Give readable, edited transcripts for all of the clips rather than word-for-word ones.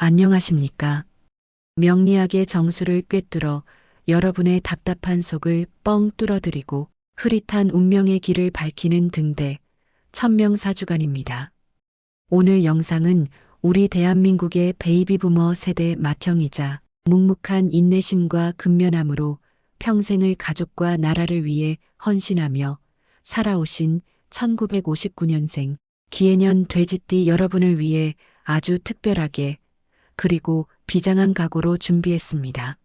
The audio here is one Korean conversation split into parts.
안녕하십니까? 명리학의 정수를 꿰뚫어 여러분의 답답한 속을 뻥 뚫어드리고 흐릿한 운명의 길을 밝히는 등대 천명사주간입니다. 오늘 영상은 우리 대한민국의 베이비부머 세대 맏형이자 묵묵한 인내심과 근면함으로 평생을 가족과 나라를 위해 헌신하며 살아오신 1959년생 기해년 돼지띠 여러분을 위해 아주 특별하게 그리고 비장한 각오로 준비했습니다.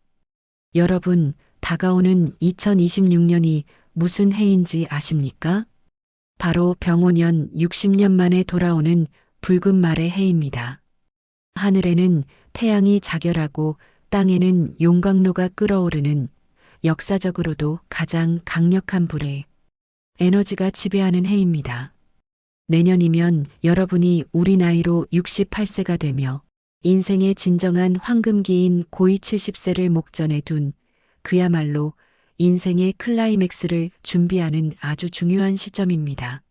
여러분, 다가오는 2026년이 무슨 해인지 아십니까? 바로 병오년 60년 만에 돌아오는 붉은 말의 해입니다. 하늘에는 태양이 자결하고 땅에는 용광로가 끓어오르는 역사적으로도 가장 강력한 불의 에너지가 지배하는 해입니다. 내년이면 여러분이 우리 나이로 68세가 되며 인생의 진정한 황금기인 고이 70세를 목전에 둔 그야말로 인생의 클라이맥스를 준비하는 아주 중요한 시점입니다.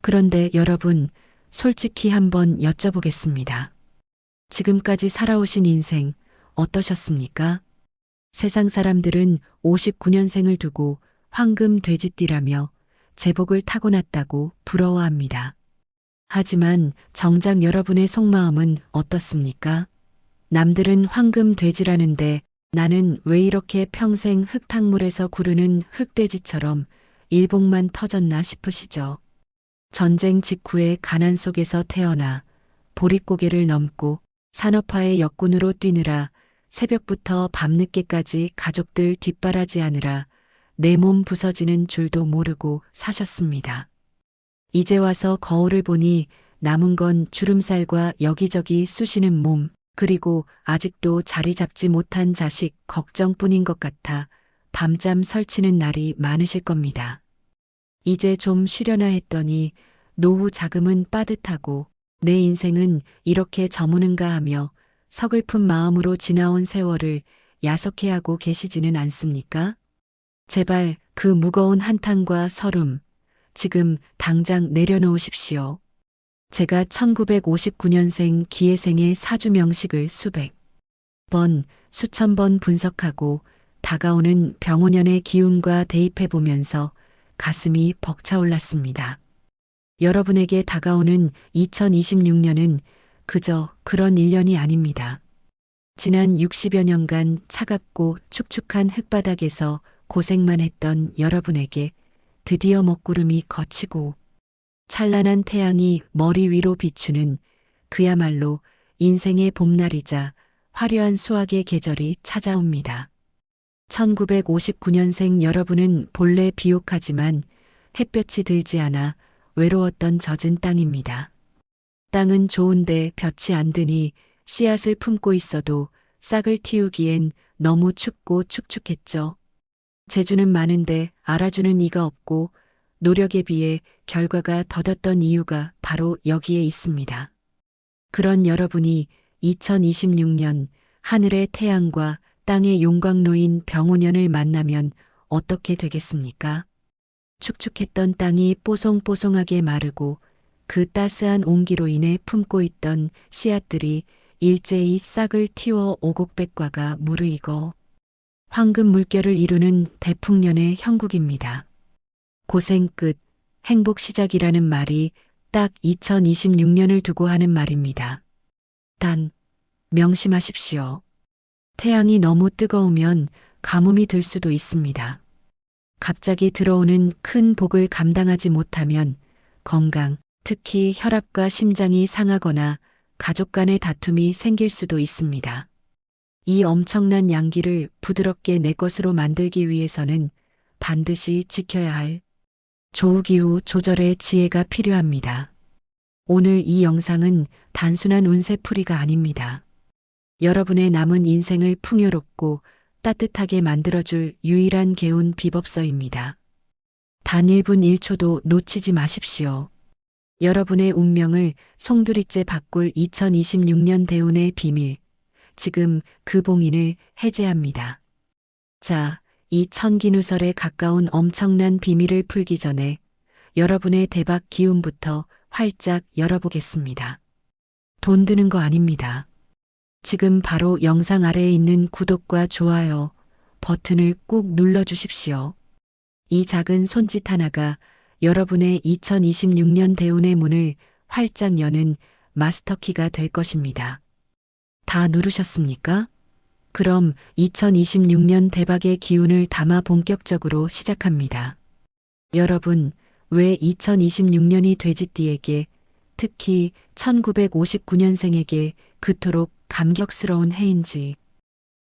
그런데 여러분, 솔직히 한번 여쭤보겠습니다. 지금까지 살아오신 인생 어떠셨습니까? 세상 사람들은 59년생을 두고 황금 돼지띠라며 제복을 타고났다고 부러워합니다. 하지만 정작 여러분의 속마음은 어떻습니까? 남들은 황금 돼지라는데 나는 왜 이렇게 평생 흙탕물에서 구르는 흙돼지처럼 일복만 터졌나 싶으시죠? 전쟁 직후의 가난 속에서 태어나 보릿고개를 넘고 산업화의 역군으로 뛰느라 새벽부터 밤늦게까지 가족들 뒷바라지하느라 내 몸 부서지는 줄도 모르고 사셨습니다. 이제 와서 거울을 보니 남은 건 주름살과 여기저기 쑤시는 몸, 그리고 아직도 자리 잡지 못한 자식 걱정뿐인 것 같아 밤잠 설치는 날이 많으실 겁니다. 이제 좀 쉬려나 했더니 노후 자금은 빠듯하고 내 인생은 이렇게 저무는가 하며 서글픈 마음으로 지나온 세월을 야속해하고 계시지는 않습니까? 제발 그 무거운 한탄과 서름, 지금 당장 내려놓으십시오. 제가 1959년생 기해생의 사주 명식을 수백 번, 수천 번 분석하고 다가오는 병오년의 기운과 대입해 보면서 가슴이 벅차올랐습니다. 여러분에게 다가오는 2026년은 그저 그런 1년이 아닙니다. 지난 60여 년간 차갑고 축축한 흙바닥에서 고생만 했던 여러분에게 드디어 먹구름이 걷히고 찬란한 태양이 머리 위로 비추는 그야말로 인생의 봄날이자 화려한 수확의 계절이 찾아옵니다. 1959년생 여러분은 본래 비옥하지만 햇볕이 들지 않아 외로웠던 젖은 땅입니다. 땅은 좋은데 볕이 안 드니 씨앗을 품고 있어도 싹을 틔우기엔 너무 춥고 축축했죠. 재주는 많은데 알아주는 이가 없고 노력에 비해 결과가 더뎠던 이유가 바로 여기에 있습니다. 그런 여러분이 2026년 하늘의 태양과 땅의 용광로인 병오년을 만나면 어떻게 되겠습니까? 축축했던 땅이 뽀송뽀송하게 마르고 그 따스한 온기로 인해 품고 있던 씨앗들이 일제히 싹을 틔워 오곡백과가 무르익어 황금 물결을 이루는 대풍년의 형국입니다. 고생 끝, 행복 시작이라는 말이 딱 2026년을 두고 하는 말입니다. 단, 명심하십시오. 태양이 너무 뜨거우면 가뭄이 들 수도 있습니다. 갑자기 들어오는 큰 복을 감당하지 못하면 건강, 특히 혈압과 심장이 상하거나 가족 간의 다툼이 생길 수도 있습니다. 이 엄청난 양기를 부드럽게 내 것으로 만들기 위해서는 반드시 지켜야 할 조우기후 조절의 지혜가 필요합니다. 오늘 이 영상은 단순한 운세풀이가 아닙니다. 여러분의 남은 인생을 풍요롭고 따뜻하게 만들어줄 유일한 개운 비법서입니다. 단 1분 1초도 놓치지 마십시오. 여러분의 운명을 송두리째 바꿀 2026년 대운의 비밀, 지금 그 봉인을 해제합니다. 자, 이 천기누설에 가까운 엄청난 비밀을 풀기 전에 여러분의 대박 기운부터 활짝 열어보겠습니다. 돈 드는 거 아닙니다. 지금 바로 영상 아래에 있는 구독과 좋아요 버튼을 꾹 눌러주십시오. 이 작은 손짓 하나가 여러분의 2026년 대운의 문을 활짝 여는 마스터키가 될 것입니다. 다 누르셨습니까? 그럼 2026년 대박의 기운을 담아 본격적으로 시작합니다. 여러분, 왜 2026년이 돼지띠에게, 특히 1959년생에게 그토록 감격스러운 해인지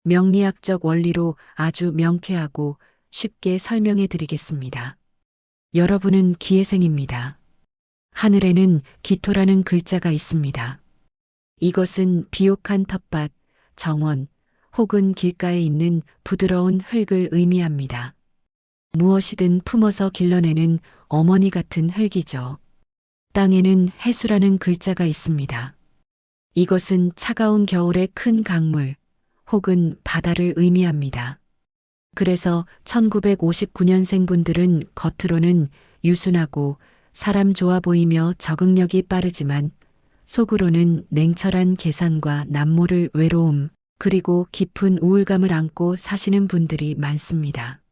명리학적 원리로 아주 명쾌하고 쉽게 설명해 드리겠습니다. 여러분은 기해생입니다. 하늘에는 기토라는 글자가 있습니다. 이것은 비옥한 텃밭, 정원 혹은 길가에 있는 부드러운 흙을 의미합니다. 무엇이든 품어서 길러내는 어머니 같은 흙이죠. 땅에는 해수라는 글자가 있습니다. 이것은 차가운 겨울의 큰 강물 혹은 바다를 의미합니다. 그래서 1959년생 분들은 겉으로는 유순하고 사람 좋아 보이며 적응력이 빠르지만 속으로는 냉철한 계산과 남모를 외로움 그리고 깊은 우울감을 안고 사시는 분들이 많습니다.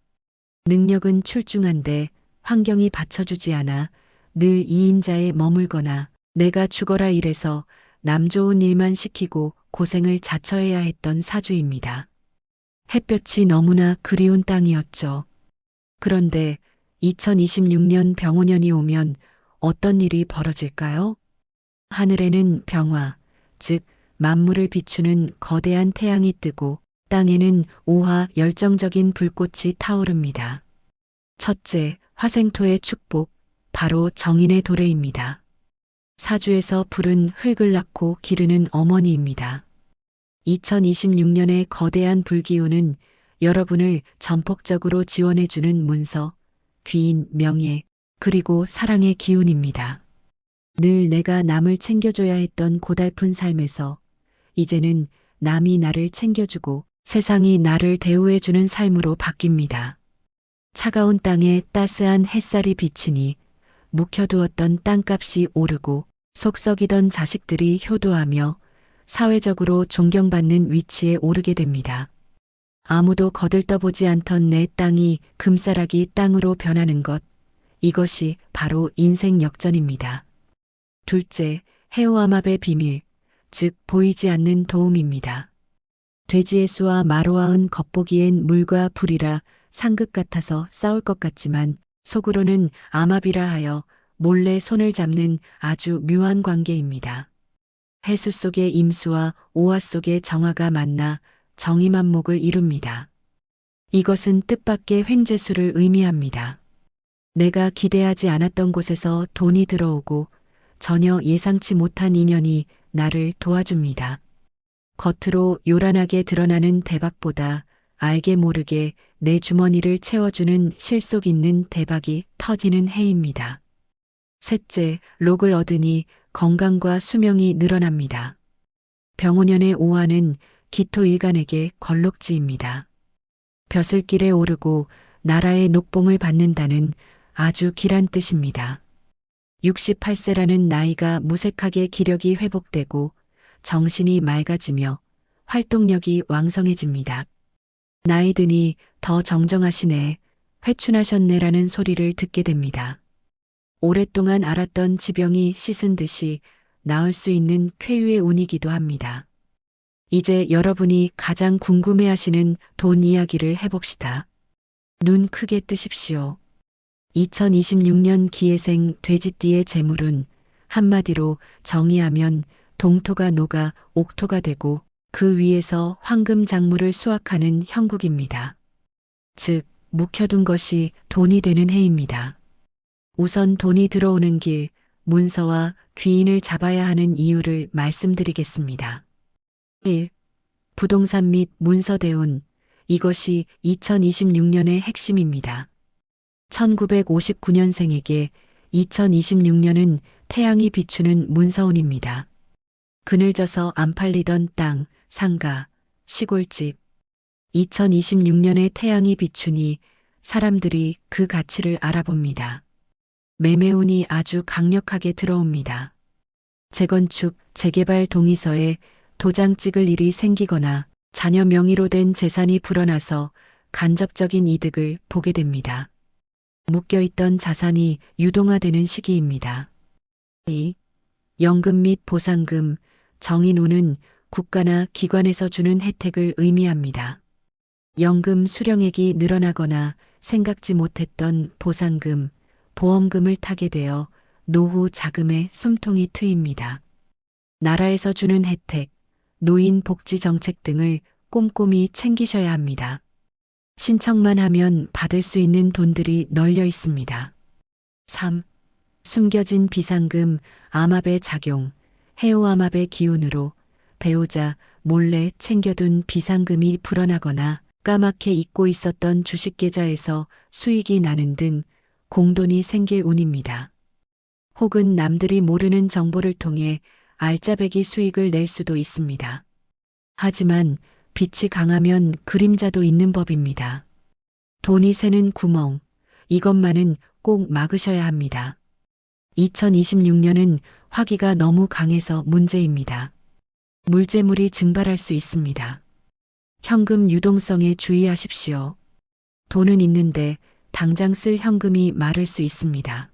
능력은 출중한데 환경이 받쳐주지 않아 늘 2인자에 머물거나 내가 죽어라 이래서 남 좋은 일만 시키고 고생을 자처해야 했던 사주입니다. 햇볕이 너무나 그리운 땅이었죠. 그런데 2026년 병오년이 오면 어떤 일이 벌어질까요? 하늘에는 병화, 즉 만물을 비추는 거대한 태양이 뜨고 땅에는 오화 열정적인 불꽃이 타오릅니다. 첫째, 화생토의 축복, 바로 정인의 도래입니다. 사주에서 불은 흙을 낳고 기르는 어머니입니다. 2026년의 거대한 불기운은 여러분을 전폭적으로 지원해주는 문서, 귀인, 명예, 그리고 사랑의 기운입니다. 늘 내가 남을 챙겨줘야 했던 고달픈 삶에서 이제는 남이 나를 챙겨주고 세상이 나를 대우해주는 삶으로 바뀝니다. 차가운 땅에 따스한 햇살이 비치니 묵혀두었던 땅값이 오르고 속 썩이던 자식들이 효도하며 사회적으로 존경받는 위치에 오르게 됩니다. 아무도 거들떠보지 않던 내 땅이 금싸라기 땅으로 변하는 것, 이것이 바로 인생 역전입니다. 둘째, 해오암압의 비밀, 즉 보이지 않는 도움입니다. 돼지의 수와 마로아은 겉보기엔 물과 불이라 상극 같아서 싸울 것 같지만 속으로는 암압이라 하여 몰래 손을 잡는 아주 묘한 관계입니다. 해수 속의 임수와 오화 속의 정화가 만나 정이만목을 이룹니다. 이것은 뜻밖의 횡재수를 의미합니다. 내가 기대하지 않았던 곳에서 돈이 들어오고 전혀 예상치 못한 인연이 나를 도와줍니다. 겉으로 요란하게 드러나는 대박보다 알게 모르게 내 주머니를 채워주는 실속 있는 대박이 터지는 해입니다. 셋째, 록을 얻으니 건강과 수명이 늘어납니다. 병오년의 오화는 기토일간에게 걸록지입니다. 벼슬길에 오르고 나라의 녹봉을 받는다는 아주 길한 뜻입니다. 68세라는 나이가 무색하게 기력이 회복되고 정신이 맑아지며 활동력이 왕성해집니다. 나이 드니 더 정정하시네, 회춘하셨네라는 소리를 듣게 됩니다. 오랫동안 앓았던 지병이 씻은 듯이 나을 수 있는 쾌유의 운이기도 합니다. 이제 여러분이 가장 궁금해하시는 돈 이야기를 해봅시다. 눈 크게 뜨십시오. 2026년 기해생 돼지띠의 재물은 한마디로 정의하면 동토가 녹아 옥토가 되고 그 위에서 황금 작물을 수확하는 형국입니다. 즉, 묵혀둔 것이 돈이 되는 해입니다. 우선 돈이 들어오는 길, 문서와 귀인을 잡아야 하는 이유를 말씀드리겠습니다. 1. 부동산 및 문서 대운. 이것이 2026년의 핵심입니다. 1959년생에게 2026년은 태양이 비추는 문서운입니다. 그늘져서 안 팔리던 땅, 상가, 시골집. 2026년에 태양이 비추니 사람들이 그 가치를 알아봅니다. 매매운이 아주 강력하게 들어옵니다. 재건축, 재개발 동의서에 도장 찍을 일이 생기거나 자녀 명의로 된 재산이 불어나서 간접적인 이득을 보게 됩니다. 묶여있던 자산이 유동화되는 시기입니다. 2. 연금 및 보상금, 정인호는 국가나 기관에서 주는 혜택을 의미합니다. 연금 수령액이 늘어나거나 생각지 못했던 보상금, 보험금을 타게 되어 노후 자금에 숨통이 트입니다. 나라에서 주는 혜택, 노인 복지 정책 등을 꼼꼼히 챙기셔야 합니다. 신청만 하면 받을 수 있는 돈들이 널려 있습니다. 3. 숨겨진 비상금, 암압의 작용, 해오암압의 기운으로 배우자 몰래 챙겨둔 비상금이 불어나거나 까맣게 잊고 있었던 주식계좌에서 수익이 나는 등 공돈이 생길 운입니다. 혹은 남들이 모르는 정보를 통해 알짜배기 수익을 낼 수도 있습니다. 하지만 빛이 강하면 그림자도 있는 법입니다. 돈이 새는 구멍, 이것만은 꼭 막으셔야 합니다. 2026년은 화기가 너무 강해서 문제입니다. 물재물이 증발할 수 있습니다. 현금 유동성에 주의하십시오. 돈은 있는데 당장 쓸 현금이 마를 수 있습니다.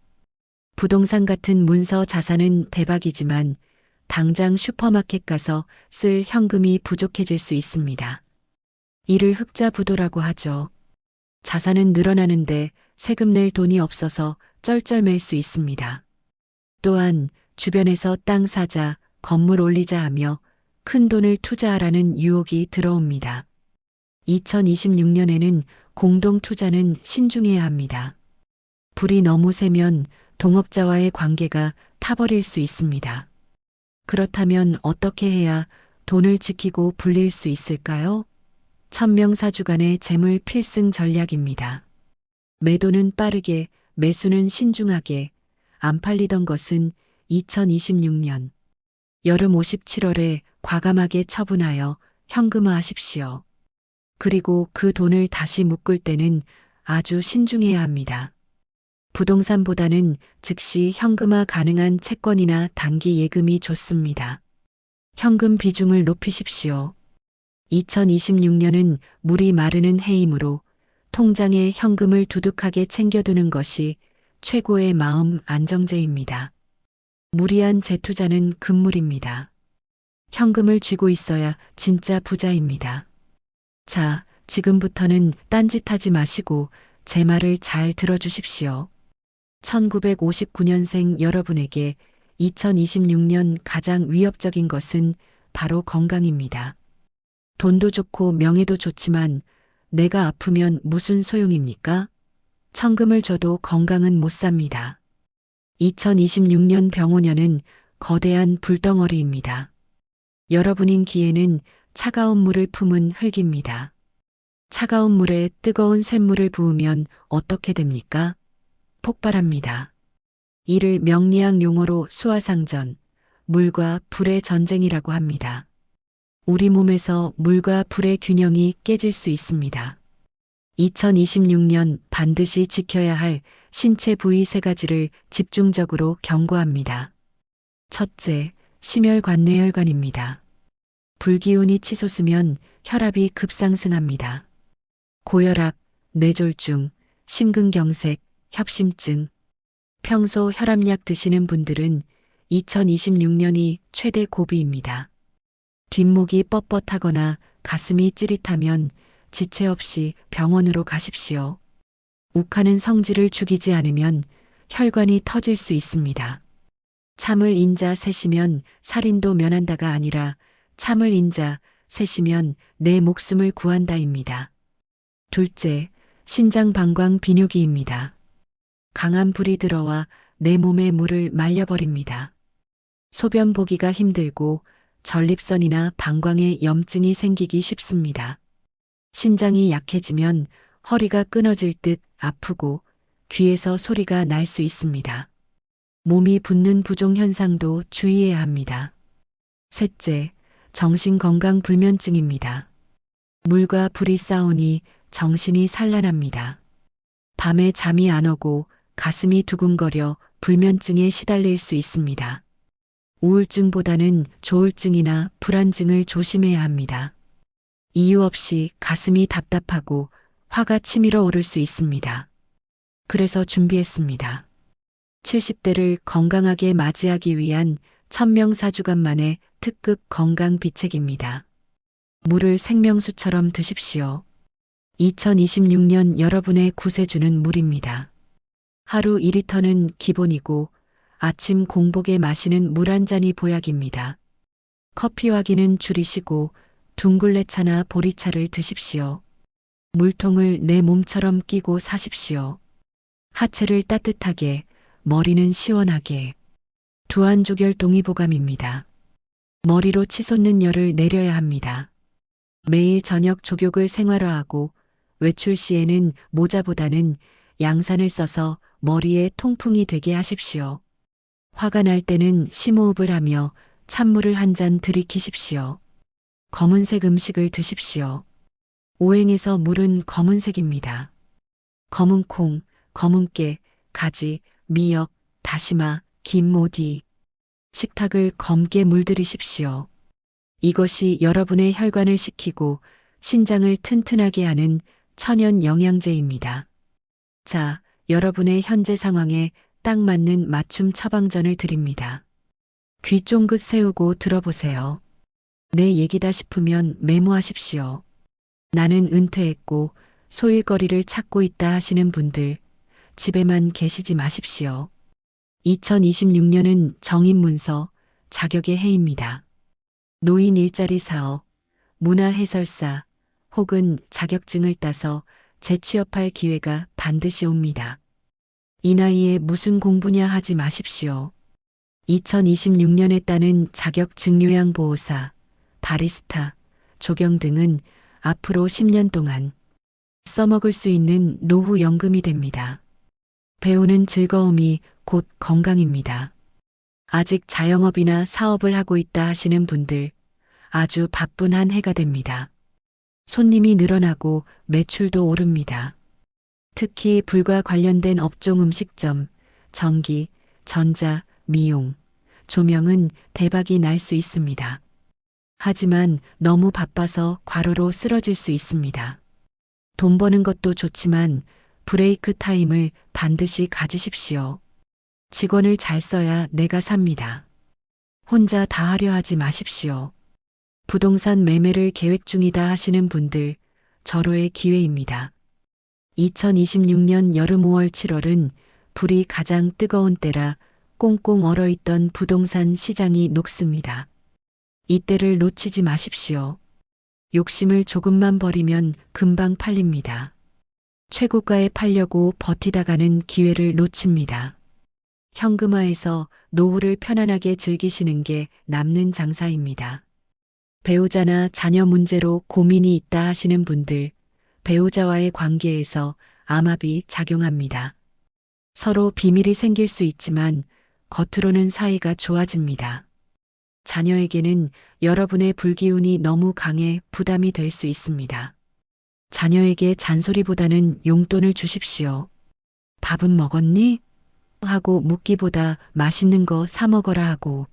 부동산 같은 문서 자산은 대박이지만 당장 슈퍼마켓 가서 쓸 현금이 부족해질 수 있습니다. 이를 흑자부도라고 하죠. 자산은 늘어나는데 세금 낼 돈이 없어서 쩔쩔맬 수 있습니다. 또한 주변에서 땅 사자, 건물 올리자 하며 큰 돈을 투자하라는 유혹이 들어옵니다. 2026년에는 공동 투자는 신중해야 합니다. 불이 너무 세면 동업자와의 관계가 타버릴 수 있습니다. 그렇다면 어떻게 해야 돈을 지키고 불릴 수 있을까요? 천명사주간의 재물 필승 전략입니다. 매도는 빠르게, 매수는 신중하게, 안 팔리던 것은 2026년 여름 57월에 과감하게 처분하여 현금화하십시오. 그리고 그 돈을 다시 묶을 때는 아주 신중해야 합니다. 부동산보다는 즉시 현금화 가능한 채권이나 단기 예금이 좋습니다. 현금 비중을 높이십시오. 2026년은 물이 마르는 해이므로 통장에 현금을 두둑하게 챙겨두는 것이 최고의 마음 안정제입니다. 무리한 재투자는 금물입니다. 현금을 쥐고 있어야 진짜 부자입니다. 자, 지금부터는 딴짓하지 마시고 제 말을 잘 들어주십시오. 1959년생 여러분에게 2026년 가장 위협적인 것은 바로 건강입니다. 돈도 좋고 명예도 좋지만 내가 아프면 무슨 소용입니까? 천금을 줘도 건강은 못 삽니다. 2026년 병오년은 거대한 불덩어리입니다. 여러분인 기에는 차가운 물을 품은 흙입니다. 차가운 물에 뜨거운 쇳물을 부으면 어떻게 됩니까? 폭발합니다. 이를 명리학 용어로 수화상전, 물과 불의 전쟁이라고 합니다. 우리 몸에서 물과 불의 균형이 깨질 수 있습니다. 2026년 반드시 지켜야 할 신체 부위 3가지를 집중적으로 경고합니다. 첫째, 심혈관뇌혈관입니다. 불기운이 치솟으면 혈압이 급상승합니다. 고혈압, 뇌졸중, 심근경색, 협심증. 평소 혈압약 드시는 분들은 2026년이 최대 고비입니다. 뒷목이 뻣뻣하거나 가슴이 찌릿하면 지체 없이 병원으로 가십시오. 욱하는 성질을 죽이지 않으면 혈관이 터질 수 있습니다. 참을 인자 세시면 살인도 면한다가 아니라 참을 인자 세시면 내 목숨을 구한다입니다. 둘째, 신장 방광 비뇨기입니다. 강한 불이 들어와 내 몸의 물을 말려버립니다. 소변 보기가 힘들고 전립선이나 방광에 염증이 생기기 쉽습니다. 신장이 약해지면 허리가 끊어질 듯 아프고 귀에서 소리가 날 수 있습니다. 몸이 붓는 부종 현상도 주의해야 합니다. 셋째, 정신건강 불면증입니다. 물과 불이 싸우니 정신이 산란합니다. 밤에 잠이 안 오고 가슴이 두근거려 불면증에 시달릴 수 있습니다. 우울증보다는 조울증이나 불안증을 조심해야 합니다. 이유 없이 가슴이 답답하고 화가 치밀어 오를 수 있습니다. 그래서 준비했습니다. 70대를 건강하게 맞이하기 위한 천명사주간만의 특급 건강 비책입니다. 물을 생명수처럼 드십시오. 2026년 여러분의 구세주는 물입니다. 하루 2리터는 기본이고 아침 공복에 마시는 물 한 잔이 보약입니다. 커피와기는 줄이시고 둥글레차나 보리차를 드십시오. 물통을 내 몸처럼 끼고 사십시오. 하체를 따뜻하게, 머리는 시원하게. 두한조결 동의보감입니다. 머리로 치솟는 열을 내려야 합니다. 매일 저녁 족욕을 생활화하고 외출 시에는 모자보다는 양산을 써서 머리에 통풍이 되게 하십시오. 화가 날 때는 심호흡을 하며 찬물을 한 잔 들이키십시오. 검은색 음식을 드십시오. 오행에서 물은 검은색입니다. 검은 콩, 검은 깨, 가지, 미역, 다시마, 김모디. 식탁을 검게 물들이십시오. 이것이 여러분의 혈관을 식히고 신장을 튼튼하게 하는 천연 영양제입니다. 자, 여러분의 현재 상황에 딱 맞는 맞춤 처방전을 드립니다. 귀 쫑긋 세우고 들어보세요. 내 얘기다 싶으면 메모하십시오. 나는 은퇴했고 소일거리를 찾고 있다 하시는 분들, 집에만 계시지 마십시오. 2026년은 정인문서, 자격의 해입니다. 노인 일자리 사업, 문화해설사 혹은 자격증을 따서 재취업할 기회가 반드시 옵니다. 이 나이에 무슨 공부냐 하지 마십시오. 2026년에 따는 자격 증요양보호사, 바리스타, 조경 등은 앞으로 10년 동안 써먹을 수 있는 노후연금이 됩니다. 배우는 즐거움이 곧 건강입니다. 아직 자영업이나 사업을 하고 있다 하시는 분들, 아주 바쁜 한 해가 됩니다. 손님이 늘어나고 매출도 오릅니다. 특히 불과 관련된 업종 음식점, 전기, 전자, 미용, 조명은 대박이 날 수 있습니다. 하지만 너무 바빠서 과로로 쓰러질 수 있습니다. 돈 버는 것도 좋지만 브레이크 타임을 반드시 가지십시오. 직원을 잘 써야 내가 삽니다. 혼자 다 하려 하지 마십시오. 부동산 매매를 계획 중이다 하시는 분들, 절호의 기회입니다. 2026년 여름 5월 7월은 불이 가장 뜨거운 때라 꽁꽁 얼어있던 부동산 시장이 녹습니다. 이때를 놓치지 마십시오. 욕심을 조금만 버리면 금방 팔립니다. 최고가에 팔려고 버티다가는 기회를 놓칩니다. 현금화해서 노후를 편안하게 즐기시는 게 남는 장사입니다. 배우자나 자녀 문제로 고민이 있다 하시는 분들, 배우자와의 관계에서 암압이 작용합니다. 서로 비밀이 생길 수 있지만 겉으로는 사이가 좋아집니다. 자녀에게는 여러분의 불기운이 너무 강해 부담이 될 수 있습니다. 자녀에게 잔소리보다는 용돈을 주십시오. 밥은 먹었니? 하고 묻기보다 맛있는 거 사 먹어라 하고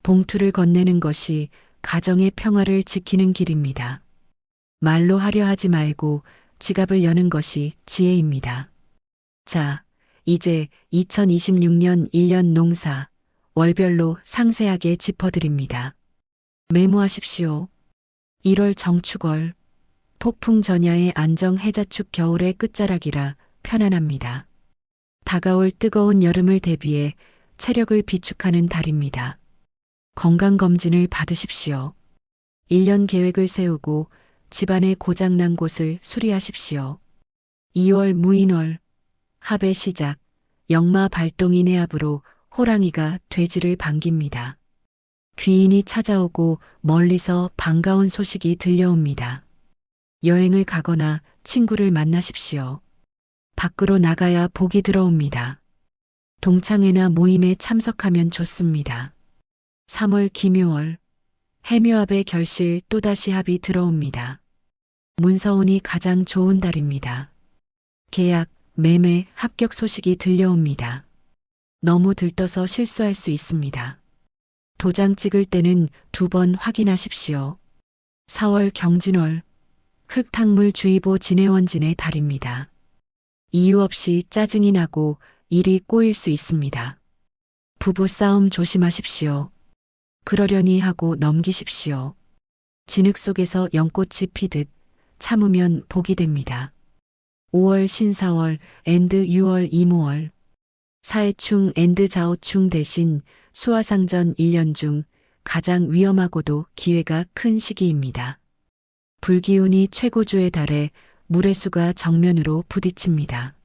봉투를 건네는 것이 가정의 평화를 지키는 길입니다. 말로 하려 하지 말고 지갑을 여는 것이 지혜입니다. 자, 이제 2026년 1년 농사, 월별로 상세하게 짚어드립니다. 메모하십시오. 1월 정축월, 폭풍 전야의 안정 해자축 겨울의 끝자락이라 편안합니다. 다가올 뜨거운 여름을 대비해 체력을 비축하는 달입니다. 건강검진을 받으십시오. 1년 계획을 세우고 집안의 고장난 곳을 수리하십시오. 2월 무인월, 합의 시작, 역마 발동인의 합으로 호랑이가 돼지를 반깁니다. 귀인이 찾아오고 멀리서 반가운 소식이 들려옵니다. 여행을 가거나 친구를 만나십시오. 밖으로 나가야 복이 들어옵니다. 동창회나 모임에 참석하면 좋습니다. 3월 기묘월, 해묘합의 결실 또다시 합이 들어옵니다. 문서운이 가장 좋은 달입니다. 계약, 매매, 합격 소식이 들려옵니다. 너무 들떠서 실수할 수 있습니다. 도장 찍을 때는 2번 확인하십시오. 4월 경진월 흙탕물주의보 진해원진의 달입니다. 이유 없이 짜증이 나고 일이 꼬일 수 있습니다. 부부싸움 조심하십시오. 그러려니 하고 넘기십시오. 진흙 속에서 연꽃이 피듯 참으면 복이 됩니다. 5월 신사월 앤드 6월 이모월 사해충 앤드 자오충 대신 수화상전 1년 중 가장 위험하고도 기회가 큰 시기입니다. 불기운이 최고조에 달해 물해수가 정면으로 부딪힙니다.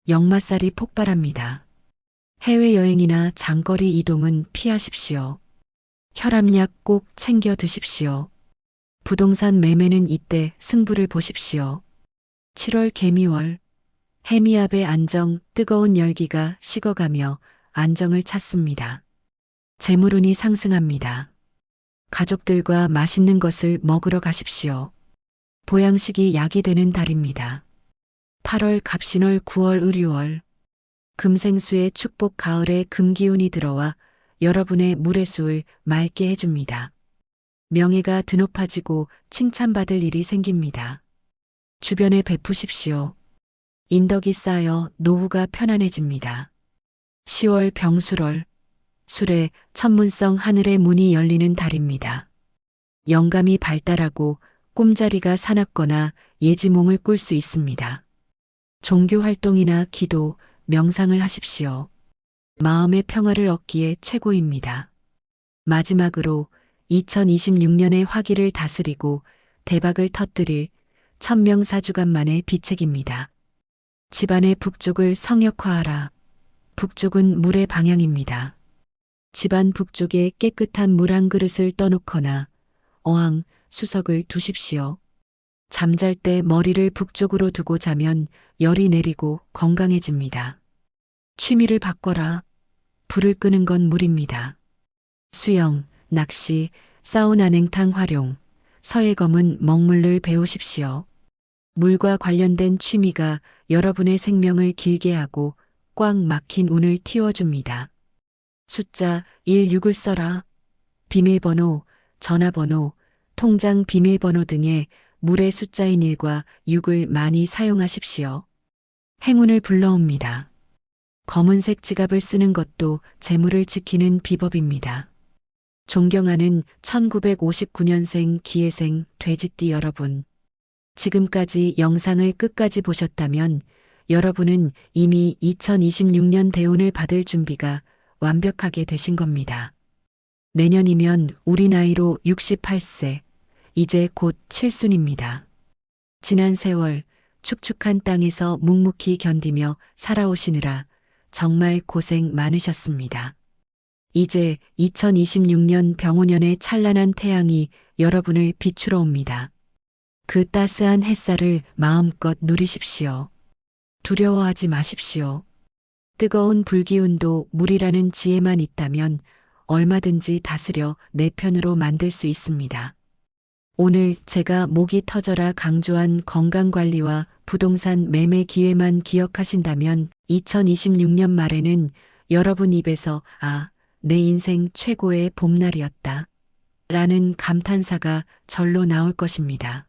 역마살이 폭발합니다. 해외여행이나 장거리 이동은 피하십시오. 혈압약 꼭 챙겨 드십시오. 부동산 매매는 이때 승부를 보십시오. 7월 개미월 해미압의 안정, 뜨거운 열기가 식어가며 안정을 찾습니다. 재물운이 상승합니다. 가족들과 맛있는 것을 먹으러 가십시오. 보양식이 약이 되는 달입니다. 8월 갑신월 9월 의류월 금생수의 축복 가을에 금기운이 들어와 여러분의 물해수를 맑게 해줍니다. 명예가 드높아지고 칭찬받을 일이 생깁니다. 주변에 베푸십시오. 인덕이 쌓여 노후가 편안해집니다. 10월 병술월 술에 천문성 하늘의 문이 열리는 달입니다. 영감이 발달하고 꿈자리가 사납거나 예지몽을 꿀 수 있습니다. 종교 활동이나 기도, 명상을 하십시오. 마음의 평화를 얻기에 최고입니다. 마지막으로 2026년의 화기를 다스리고 대박을 터뜨릴 천명사주간만의 비책입니다. 집안의 북쪽을 성역화하라. 북쪽은 물의 방향입니다. 집안 북쪽에 깨끗한 물 한 그릇을 떠놓거나 어항, 수석을 두십시오. 잠잘 때 머리를 북쪽으로 두고 자면 열이 내리고 건강해집니다. 취미를 바꿔라. 불을 끄는 건 물입니다. 수영, 낚시, 사우나 냉탕 활용, 서예검은 먹물을 배우십시오. 물과 관련된 취미가 여러분의 생명을 길게 하고 꽉 막힌 운을 틔워줍니다. 숫자 16을 써라. 비밀번호, 전화번호, 통장 비밀번호 등의 물의 숫자인 1과 6을 많이 사용하십시오. 행운을 불러옵니다. 검은색 지갑을 쓰는 것도 재물을 지키는 비법입니다. 존경하는 1959년생 기해생 돼지띠 여러분. 지금까지 영상을 끝까지 보셨다면 여러분은 이미 2026년 대운을 받을 준비가 완벽하게 되신 겁니다. 내년이면 우리 나이로 68세, 이제 곧 칠순입니다. 지난 세월 축축한 땅에서 묵묵히 견디며 살아오시느라 정말 고생 많으셨습니다. 이제 2026년 병오년의 찬란한 태양이 여러분을 비추러 옵니다. 그 따스한 햇살을 마음껏 누리십시오. 두려워하지 마십시오. 뜨거운 불기운도 물이라는 지혜만 있다면 얼마든지 다스려 내 편으로 만들 수 있습니다. 오늘 제가 목이 터져라 강조한 건강관리와 부동산 매매 기회만 기억하신다면 2026년 말에는 여러분 입에서 내 인생 최고의 봄날이었다 라는 감탄사가 절로 나올 것입니다.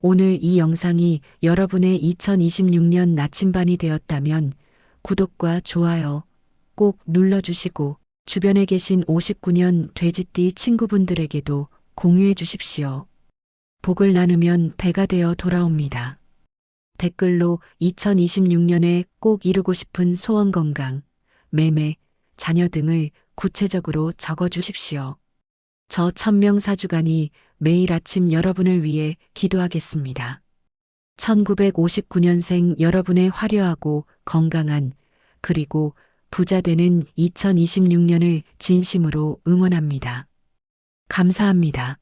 오늘 이 영상이 여러분의 2026년 나침반이 되었다면 구독과 좋아요 꼭 눌러주시고 주변에 계신 59년 돼지띠 친구분들에게도 공유해 주십시오. 복을 나누면 배가 되어 돌아옵니다. 댓글로 2026년에 꼭 이루고 싶은 소원 건강, 매매, 자녀 등을 구체적으로 적어 주십시오. 저 천명사주간이 매일 아침 여러분을 위해 기도하겠습니다. 1959년생 여러분의 화려하고 건강한 그리고 부자 되는 2026년을 진심으로 응원합니다. 감사합니다.